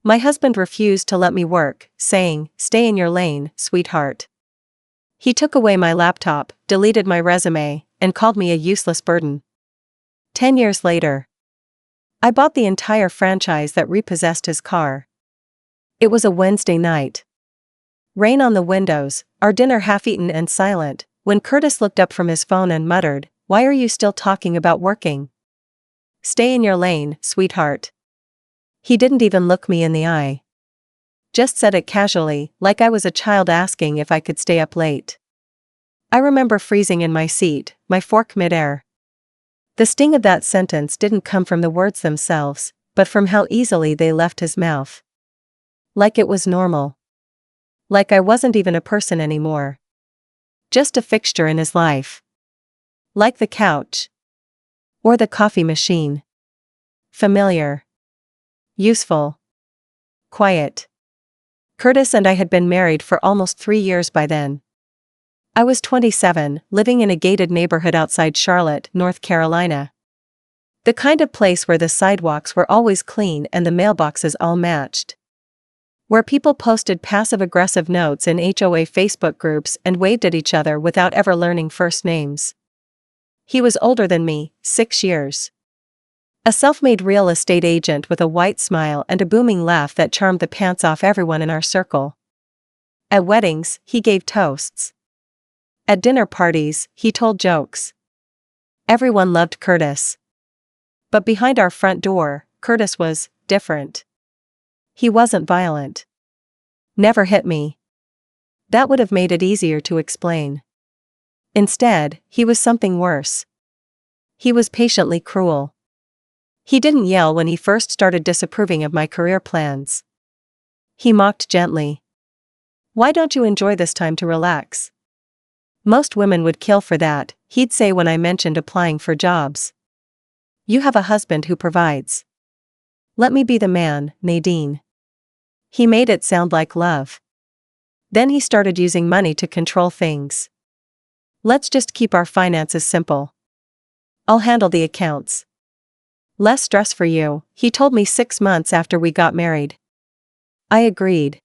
My husband refused to let me work, saying, "Stay in your lane, sweetheart." He took away my laptop, deleted my resume, and called me a useless burden. 10 years later, I bought the entire franchise that repossessed his car. It was a Wednesday night. Rain on the windows, our dinner half-eaten and silent, when Curtis looked up from his phone and muttered, "Why are you still talking about working? Stay in your lane, sweetheart." He didn't even look me in the eye. Just said it casually, like I was a child asking if I could stay up late. I remember freezing in my seat, my fork midair. The sting of that sentence didn't come from the words themselves, but from how easily they left his mouth. Like it was normal. Like I wasn't even a person anymore. Just a fixture in his life. Like the couch. Or the coffee machine. Familiar. Useful. Quiet. Curtis and I had been married for almost 3 years by then. I was 27, living in a gated neighborhood outside Charlotte, North Carolina. The kind of place where the sidewalks were always clean and the mailboxes all matched. Where people posted passive-aggressive notes in HOA Facebook groups and waved at each other without ever learning first names. He was older than me, 6 years. A self-made real estate agent with a white smile and a booming laugh that charmed the pants off everyone in our circle. At weddings, he gave toasts. At dinner parties, he told jokes. Everyone loved Curtis. But behind our front door, Curtis was different. He wasn't violent. Never hit me. That would have made it easier to explain. Instead, he was something worse. He was patiently cruel. He didn't yell when he first started disapproving of my career plans. He mocked gently. "Why don't you enjoy this time to relax? Most women would kill for that," he'd say when I mentioned applying for jobs. "You have a husband who provides. Let me be the man, Nadine." He made it sound like love. Then he started using money to control things. "Let's just keep our finances simple. I'll handle the accounts. Less stress for you," he told me 6 months after we got married. I agreed.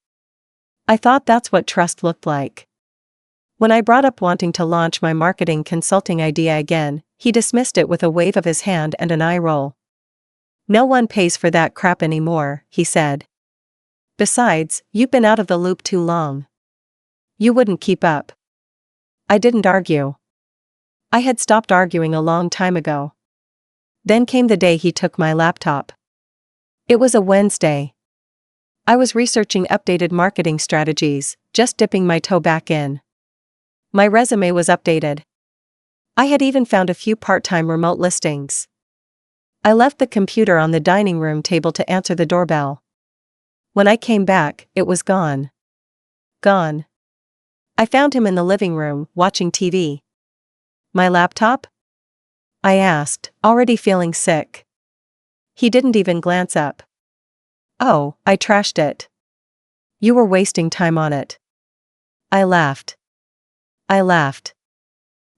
I thought that's what trust looked like. When I brought up wanting to launch my marketing consulting idea again, he dismissed it with a wave of his hand and an eye roll. "No one pays for that crap anymore," he said. "Besides, you've been out of the loop too long. You wouldn't keep up." I didn't argue. I had stopped arguing a long time ago. Then came the day he took my laptop. It was a Wednesday. I was researching updated marketing strategies, just dipping my toe back in. My resume was updated. I had even found a few part-time remote listings. I left the computer on the dining room table to answer the doorbell. When I came back, it was gone. Gone. I found him in the living room, watching TV. "My laptop?" I asked, already feeling sick. He didn't even glance up. "Oh, I trashed it. You were wasting time on it." I laughed.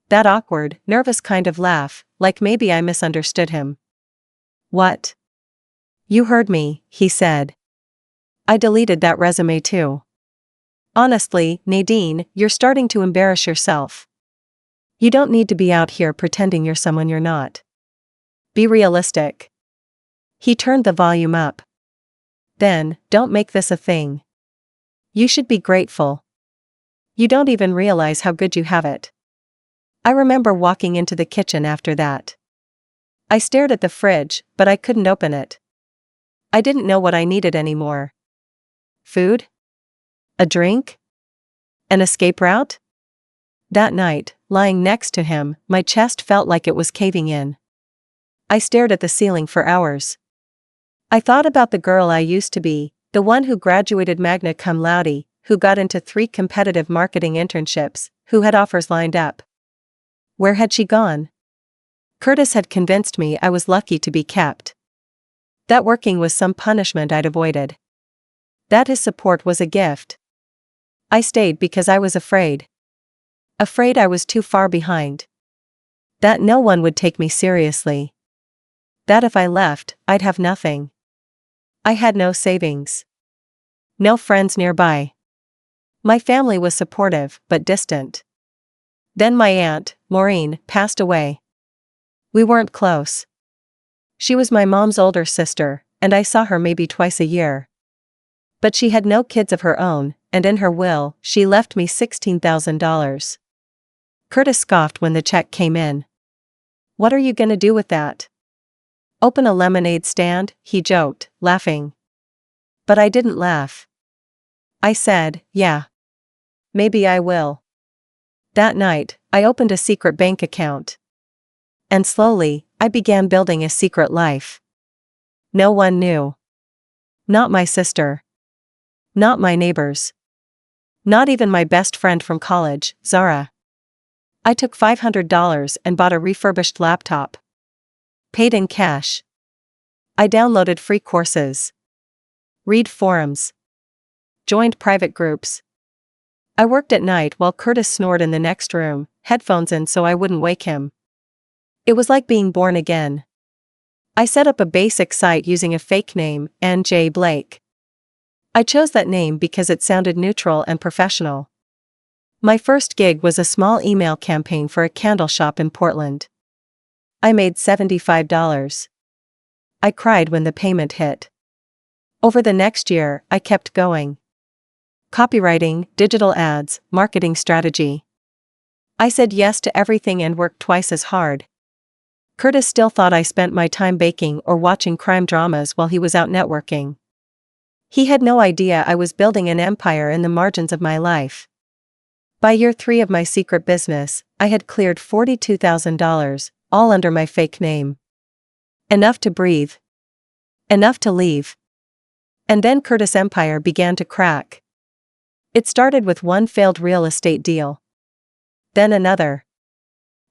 That awkward, nervous kind of laugh, like maybe I misunderstood him. "What?" "You heard me," he said. "I deleted that resume too. Honestly, Nadine, you're starting to embarrass yourself. You don't need to be out here pretending you're someone you're not. Be realistic." He turned the volume up. "Then, don't make this a thing. You should be grateful. You don't even realize how good you have it." I remember walking into the kitchen after that. I stared at the fridge, but I couldn't open it. I didn't know what I needed anymore. Food? A drink? An escape route? That night, lying next to him, my chest felt like it was caving in. I stared at the ceiling for hours. I thought about the girl I used to be, the one who graduated magna cum laude, who got into 3 competitive marketing internships, who had offers lined up. Where had she gone? Curtis had convinced me I was lucky to be kept. That working was some punishment I'd avoided. That his support was a gift. I stayed because I was afraid. Afraid I was too far behind. That no one would take me seriously. That if I left, I'd have nothing. I had no savings. No friends nearby. My family was supportive, but distant. Then my aunt, Maureen, passed away. We weren't close. She was my mom's older sister, and I saw her maybe twice a year. But she had no kids of her own, and in her will, she left me $16,000. Curtis scoffed when the check came in. What are you gonna do with that? Open a lemonade stand, he joked, laughing. But I didn't laugh. I said, yeah. Maybe I will. That night, I opened a secret bank account. And slowly, I began building a secret life. No one knew. Not my sister. Not my neighbors. Not even my best friend from college, Zara. I took $500 and bought a refurbished laptop. Paid in cash. I downloaded free courses. Read forums. Joined private groups. I worked at night while Curtis snored in the next room, headphones in so I wouldn't wake him. It was like being born again. I set up a basic site using a fake name, N.J. Blake. I chose that name because it sounded neutral and professional. My first gig was a small email campaign for a candle shop in Portland. I made $75. I cried when the payment hit. Over the next year, I kept going. Copywriting, digital ads, marketing strategy. I said yes to everything and worked twice as hard. Curtis still thought I spent my time baking or watching crime dramas while he was out networking. He had no idea I was building an empire in the margins of my life. By year 3 of my secret business, I had cleared $42,000, all under my fake name. Enough to breathe. Enough to leave. And then Curtis' empire began to crack. It started with one failed real estate deal. Then another.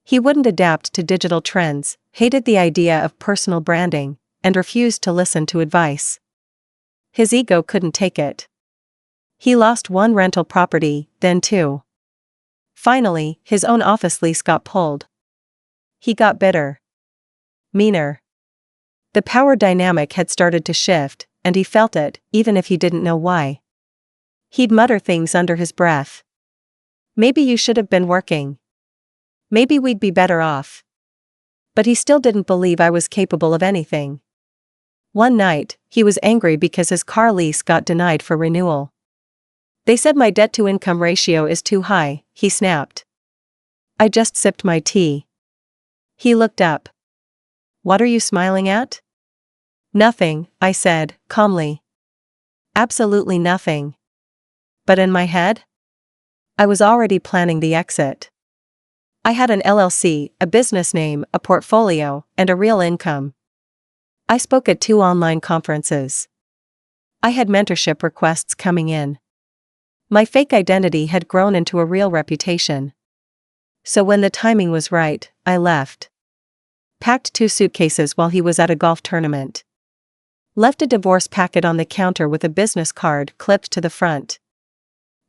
He wouldn't adapt to digital trends, hated the idea of personal branding, and refused to listen to advice. His ego couldn't take it. He lost one rental property, then 2. Finally, his own office lease got pulled. He got bitter. Meaner. The power dynamic had started to shift, and he felt it, even if he didn't know why. He'd mutter things under his breath. Maybe you should have been working. Maybe we'd be better off. But he still didn't believe I was capable of anything. One night, he was angry because his car lease got denied for renewal. They said my debt-to-income ratio is too high, he snapped. I just sipped my tea. He looked up. What are you smiling at? Nothing, I said, calmly. Absolutely nothing. But in my head? I was already planning the exit. I had an LLC, a business name, a portfolio, and a real income. I spoke at 2 online conferences. I had mentorship requests coming in. My fake identity had grown into a real reputation. So when the timing was right, I left. Packed 2 suitcases while he was at a golf tournament. Left a divorce packet on the counter with a business card clipped to the front.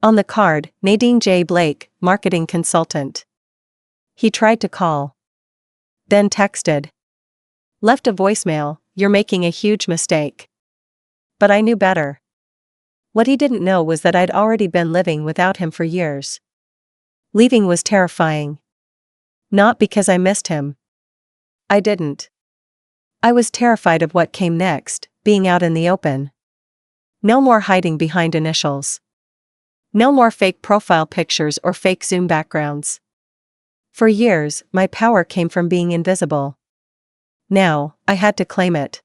On the card, Nadine J. Blake, marketing consultant. He tried to call. Then texted. Left a voicemail, you're making a huge mistake. But I knew better. What he didn't know was that I'd already been living without him for years. Leaving was terrifying. Not because I missed him. I didn't. I was terrified of what came next, being out in the open. No more hiding behind initials. No more fake profile pictures or fake Zoom backgrounds. For years, my power came from being invisible. Now, I had to claim it.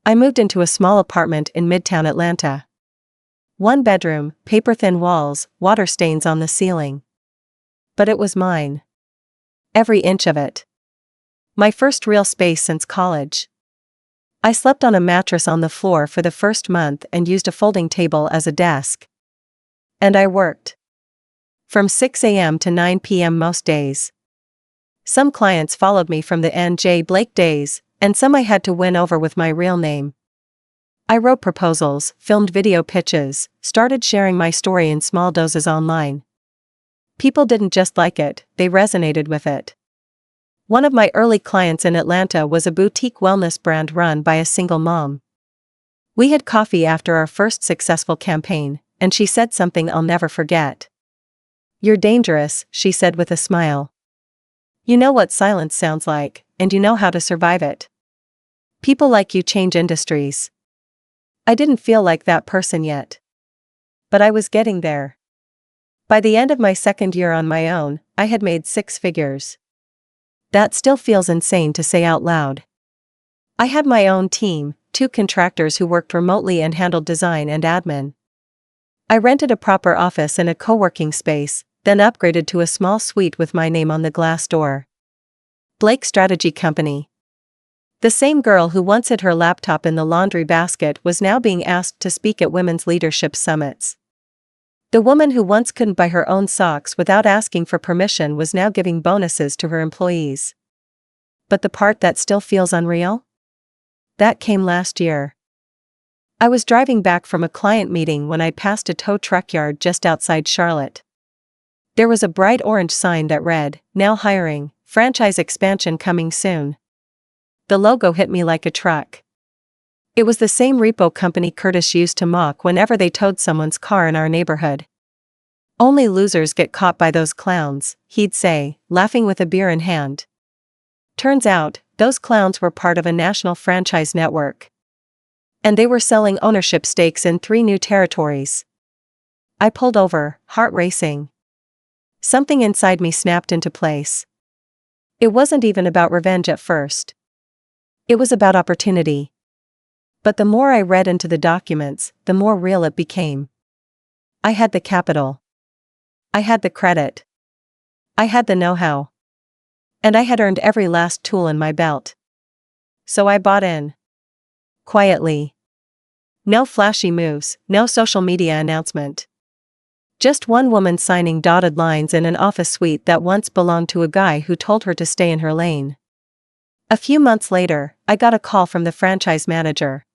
I moved into a small apartment in Midtown Atlanta. 1 bedroom, paper-thin walls, water stains on the ceiling. But it was mine. Every inch of it. My first real space since college. I slept on a mattress on the floor for the first month and used a folding table as a desk. And I worked. From 6 a.m. to 9 p.m. most days. Some clients followed me from the N.J. Blake days, and some I had to win over with my real name. I wrote proposals, filmed video pitches, started sharing my story in small doses online. People didn't just like it, they resonated with it. One of my early clients in Atlanta was a boutique wellness brand run by a single mom. We had coffee after our first successful campaign, and she said something I'll never forget. "You're dangerous," she said with a smile. "You know what silence sounds like, and you know how to survive it. People like you change industries." I didn't feel like that person yet. But I was getting there. By the end of my second year on my own, I had made 6 figures. That still feels insane to say out loud. I had my own team, 2 contractors who worked remotely and handled design and admin. I rented a proper office and a co-working space, then upgraded to a small suite with my name on the glass door. Blake Strategy Company. The same girl who once hid her laptop in the laundry basket was now being asked to speak at women's leadership summits. The woman who once couldn't buy her own socks without asking for permission was now giving bonuses to her employees. But the part that still feels unreal? That came last year. I was driving back from a client meeting when I passed a tow truck yard just outside Charlotte. There was a bright orange sign that read, "Now hiring, franchise expansion coming soon." The logo hit me like a truck. It was the same repo company Curtis used to mock whenever they towed someone's car in our neighborhood. "Only losers get caught by those clowns," he'd say, laughing with a beer in hand. Turns out, those clowns were part of a national franchise network. And they were selling ownership stakes in 3 new territories. I pulled over, heart racing. Something inside me snapped into place. It wasn't even about revenge at first. It was about opportunity. But the more I read into the documents, the more real it became. I had the capital. I had the credit. I had the know-how. And I had earned every last tool in my belt. So I bought in. Quietly. No flashy moves, no social media announcement. Just one woman signing dotted lines in an office suite that once belonged to a guy who told her to stay in her lane. A few months later, I got a call from the franchise manager.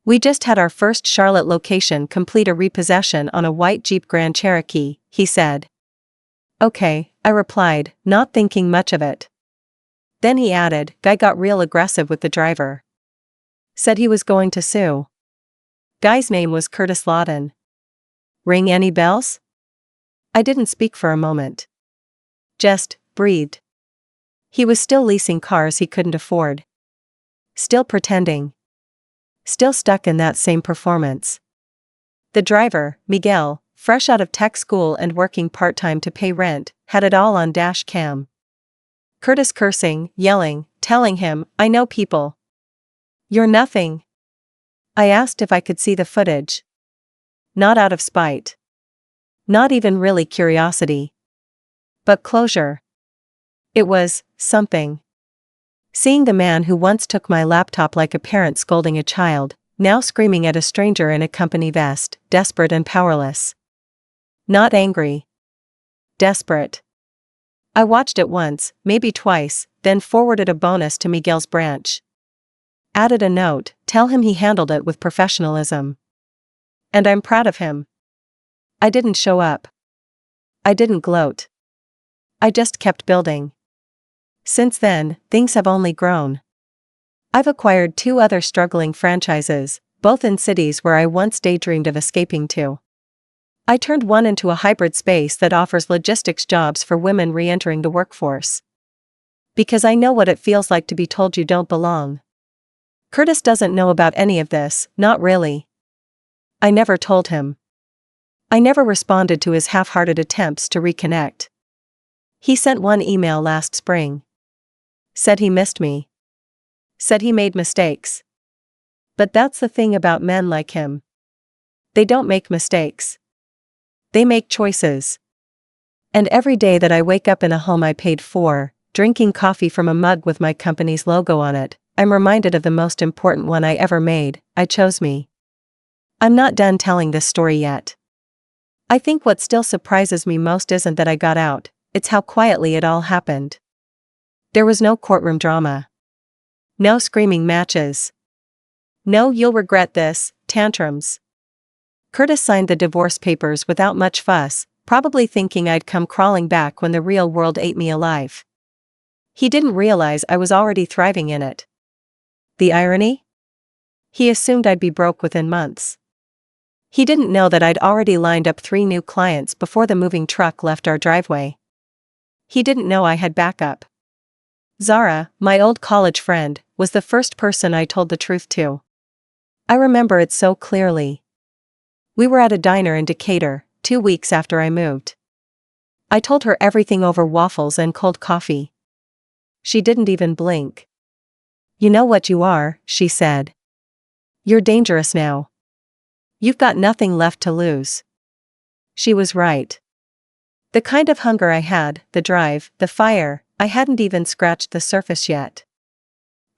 "We just had our first Charlotte location complete a repossession on a white Jeep Grand Cherokee," he said. "Okay," I replied, not thinking much of it. Then he added, "Guy got real aggressive with the driver. Said he was going to sue." Guy's name was Curtis Lawton. Ring any bells? I didn't speak for a moment. Just breathed. He was still leasing cars he couldn't afford. Still pretending. Still stuck in that same performance. The driver, Miguel, fresh out of tech school and working part-time to pay rent, had it all on dash cam. Curtis cursing, yelling, telling him, "I know people. You're nothing." I asked if I could see the footage. Not out of spite. Not even really curiosity. But closure. It was something. Seeing the man who once took my laptop like a parent scolding a child, now screaming at a stranger in a company vest, desperate and powerless. Not angry. Desperate. I watched it once, maybe twice, then forwarded a bonus to Miguel's branch. Added a note, tell him he handled it with professionalism. And I'm proud of him. I didn't show up. I didn't gloat. I just kept building. Since then, things have only grown. I've acquired 2 other struggling franchises, both in cities where I once daydreamed of escaping to. I turned one into a hybrid space that offers logistics jobs for women re-entering the workforce. Because I know what it feels like to be told you don't belong. Curtis doesn't know about any of this, not really. I never told him. I never responded to his half-hearted attempts to reconnect. He sent one email last spring. Said he missed me. Said he made mistakes. But that's the thing about men like him. They don't make mistakes. They make choices. And every day that I wake up in a home I paid for, drinking coffee from a mug with my company's logo on it, I'm reminded of the most important one I ever made. I chose me. I'm not done telling this story yet. I think what still surprises me most isn't that I got out, it's how quietly it all happened. There was no courtroom drama. No screaming matches. No "you'll regret this" tantrums. Curtis signed the divorce papers without much fuss, probably thinking I'd come crawling back when the real world ate me alive. He didn't realize I was already thriving in it. The irony? He assumed I'd be broke within months. He didn't know that I'd already lined up 3 new clients before the moving truck left our driveway. He didn't know I had backup. Zara, my old college friend, was the first person I told the truth to. I remember it so clearly. We were at a diner in Decatur, 2 weeks after I moved. I told her everything over waffles and cold coffee. She didn't even blink. "You know what you are," she said. "You're dangerous now. You've got nothing left to lose." She was right. The kind of hunger I had, the drive, the fire, I hadn't even scratched the surface yet.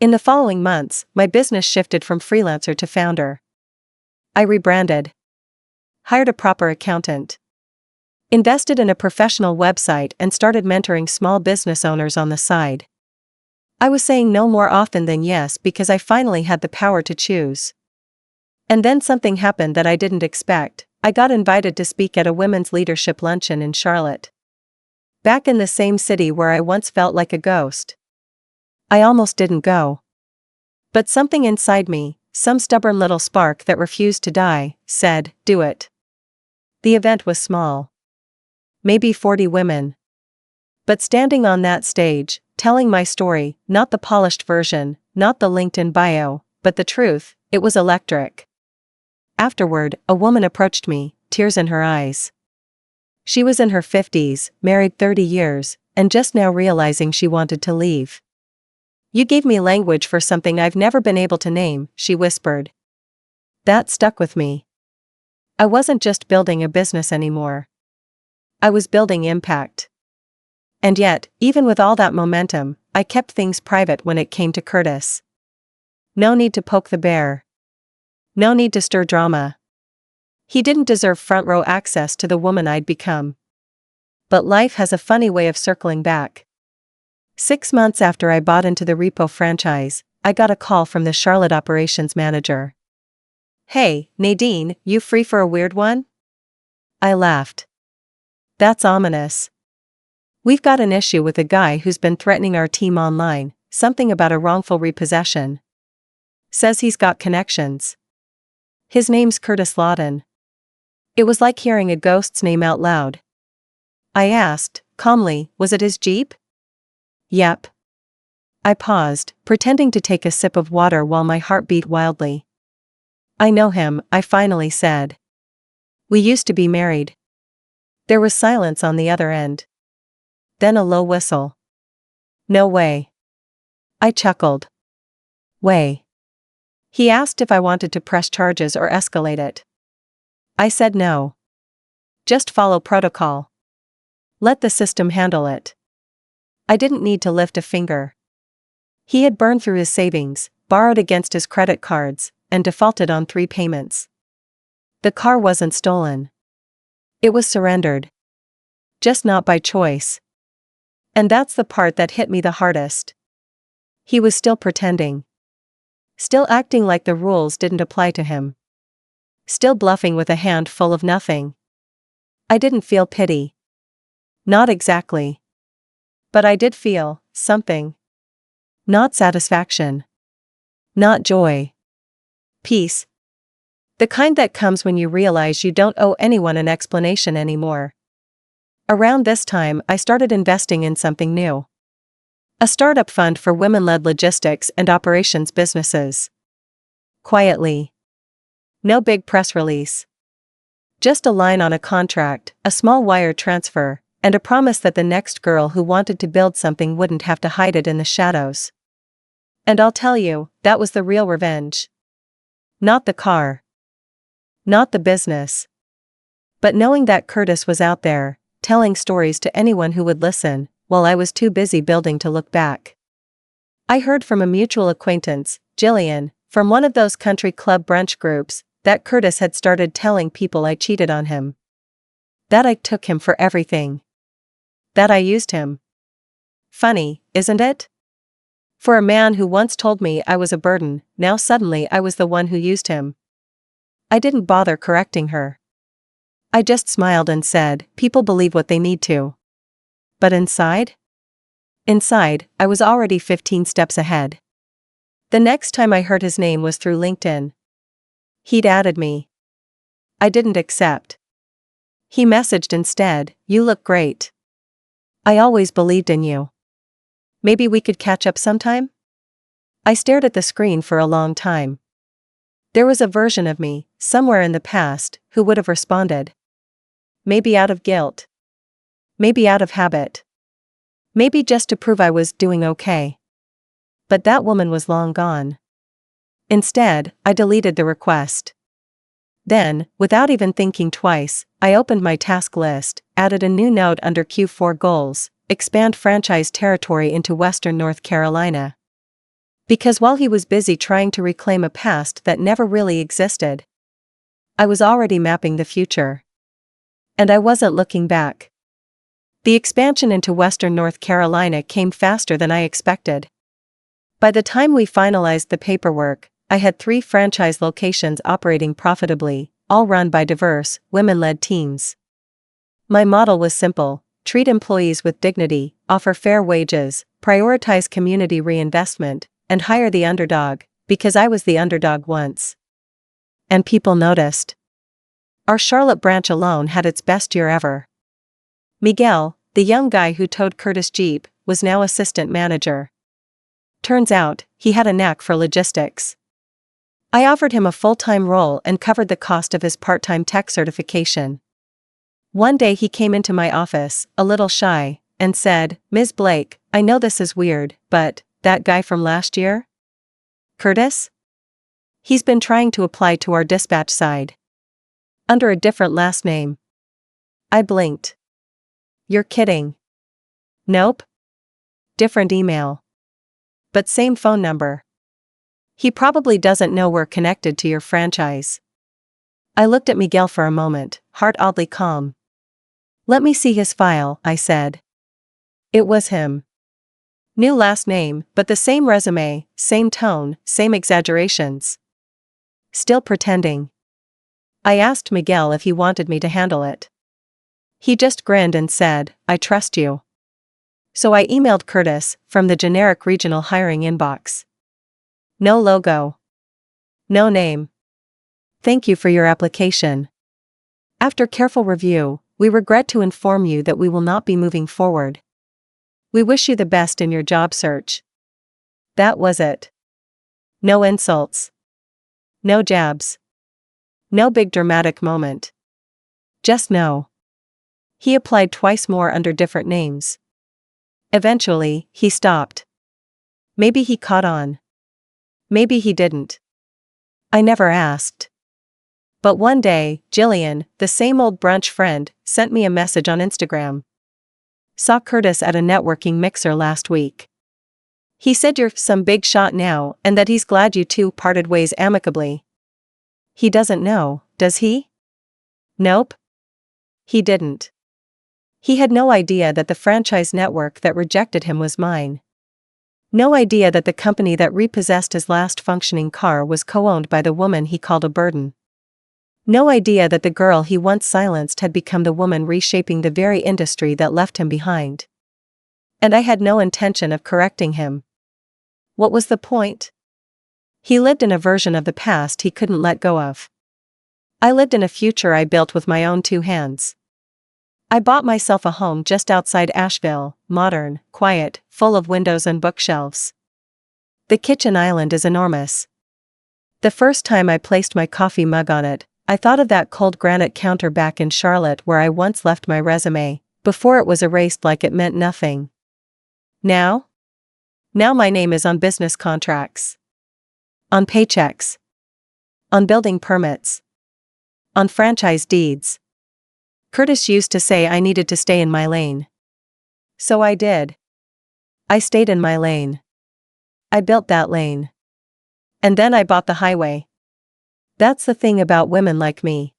In the following months, my business shifted from freelancer to founder. I rebranded. Hired a proper accountant. Invested in a professional website and started mentoring small business owners on the side. I was saying no more often than yes because I finally had the power to choose. And then something happened that I didn't expect. I got invited to speak at a women's leadership luncheon in Charlotte. Back in the same city where I once felt like a ghost. I almost didn't go. But something inside me, some stubborn little spark that refused to die, said, "Do it." The event was small. Maybe 40 women. But standing on that stage, telling my story, not the polished version, not the LinkedIn bio, but the truth, it was electric. Afterward, a woman approached me, tears in her eyes. She was in her 50s, married 30 years, and just now realizing she wanted to leave. "You gave me language for something I've never been able to name," she whispered. That stuck with me. I wasn't just building a business anymore. I was building impact. And yet, even with all that momentum, I kept things private when it came to Curtis. No need to poke the bear. No need to stir drama. He didn't deserve front row access to the woman I'd become. But life has a funny way of circling back. 6 months after I bought into the Repo franchise, I got a call from the Charlotte operations manager. "Hey, Nadine, you free for a weird one?" I laughed. "That's ominous. We've got an issue with a guy who's been threatening our team online, something about a wrongful repossession. Says he's got connections. His name's Curtis Lawton." It was like hearing a ghost's name out loud. I asked, calmly, "Was it his Jeep?" "Yep." I paused, pretending to take a sip of water while my heart beat wildly. "I know him," I finally said. "We used to be married." There was silence on the other end. Then a low whistle. "No way." I chuckled. "Way." He asked if I wanted to press charges or escalate it. I said no. Just follow protocol. Let the system handle it. I didn't need to lift a finger. He had burned through his savings, borrowed against his credit cards, and defaulted on 3 payments. The car wasn't stolen. It was surrendered. Just not by choice. And that's the part that hit me the hardest. He was still pretending. Still acting like the rules didn't apply to him. Still bluffing with a hand full of nothing. I didn't feel pity. Not exactly. But I did feel something. Not satisfaction. Not joy. Peace. The kind that comes when you realize you don't owe anyone an explanation anymore. Around this time, I started investing in something new. A startup fund for women-led logistics and operations businesses. Quietly. No big press release. Just a line on a contract, a small wire transfer, and a promise that the next girl who wanted to build something wouldn't have to hide it in the shadows. And I'll tell you, that was the real revenge. Not the car. Not the business. But knowing that Curtis was out there, telling stories to anyone who would listen, while I was too busy building to look back. I heard from a mutual acquaintance, Jillian, from one of those country club brunch groups, that Curtis had started telling people I cheated on him. That I took him for everything. That I used him. Funny, isn't it? For a man who once told me I was a burden, now suddenly I was the one who used him. I didn't bother correcting her. I just smiled and said, "People believe what they need to." But inside? Inside, I was already 15 steps ahead. The next time I heard his name was through LinkedIn. He'd added me. I didn't accept. He messaged instead, "You look great. I always believed in you. Maybe we could catch up sometime?" I stared at the screen for a long time. There was a version of me, somewhere in the past, who would have responded. Maybe out of guilt. Maybe out of habit. Maybe just to prove I was doing okay. But that woman was long gone. Instead, I deleted the request. Then, without even thinking twice, I opened my task list, added a new note under Q4 goals, expand franchise territory into Western North Carolina. Because while he was busy trying to reclaim a past that never really existed, I was already mapping the future. And I wasn't looking back. The expansion into Western North Carolina came faster than I expected. By the time we finalized the paperwork, I had 3 franchise locations operating profitably, all run by diverse, women-led teams. My model was simple: treat employees with dignity, offer fair wages, prioritize community reinvestment, and hire the underdog, because I was the underdog once. And people noticed. Our Charlotte branch alone had its best year ever. Miguel, the young guy who towed Curtis' Jeep, was now assistant manager. Turns out, he had a knack for logistics. I offered him a full-time role and covered the cost of his part-time tech certification. One day he came into my office, a little shy, and said, "Ms. Blake, I know this is weird, but, that guy from last year? Curtis? He's been trying to apply to our dispatch side. Under a different last name." I blinked. "You're kidding." "Nope. Different email. But same phone number. He probably doesn't know we're connected to your franchise." I looked at Miguel for a moment, heart oddly calm. "Let me see his file," I said. It was him. New last name, but the same resume, same tone, same exaggerations. Still pretending. I asked Miguel if he wanted me to handle it. He just grinned and said, "I trust you." So I emailed Curtis, from the generic regional hiring inbox. No logo. No name. "Thank you for your application. After careful review, we regret to inform you that we will not be moving forward. We wish you the best in your job search." That was it. No insults. No jabs. No big dramatic moment. Just no. He applied twice more under different names. Eventually, he stopped. Maybe he caught on. Maybe he didn't. I never asked. But one day, Jillian, the same old brunch friend, sent me a message on Instagram. "Saw Curtis at a networking mixer last week. He said you're some big shot now and that he's glad you two parted ways amicably." He doesn't know, does he? Nope. He didn't. He had no idea that the franchise network that rejected him was mine. No idea that the company that repossessed his last functioning car was co-owned by the woman he called a burden. No idea that the girl he once silenced had become the woman reshaping the very industry that left him behind. And I had no intention of correcting him. What was the point? He lived in a version of the past he couldn't let go of. I lived in a future I built with my own 2 hands. I bought myself a home just outside Asheville, modern, quiet, full of windows and bookshelves. The kitchen island is enormous. The first time I placed my coffee mug on it, I thought of that cold granite counter back in Charlotte where I once left my resume, before it was erased like it meant nothing. Now? Now my name is on business contracts. On paychecks. On building permits. On franchise deeds. Curtis used to say I needed to stay in my lane. So I did. I stayed in my lane. I built that lane. And then I bought the highway. That's the thing about women like me.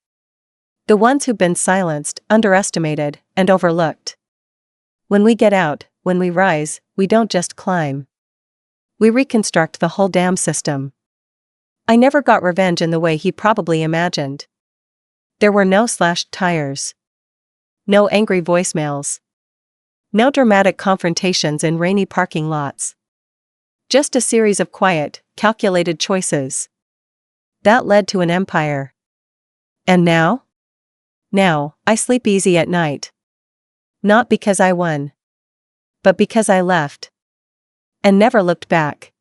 The ones who've been silenced, underestimated, and overlooked. When we get out, when we rise, we don't just climb. We reconstruct the whole damn system. I never got revenge in the way he probably imagined. There were no slashed tires. No angry voicemails. No dramatic confrontations in rainy parking lots. Just a series of quiet, calculated choices. That led to an empire. And now? Now, I sleep easy at night. Not because I won, but because I left. And never looked back.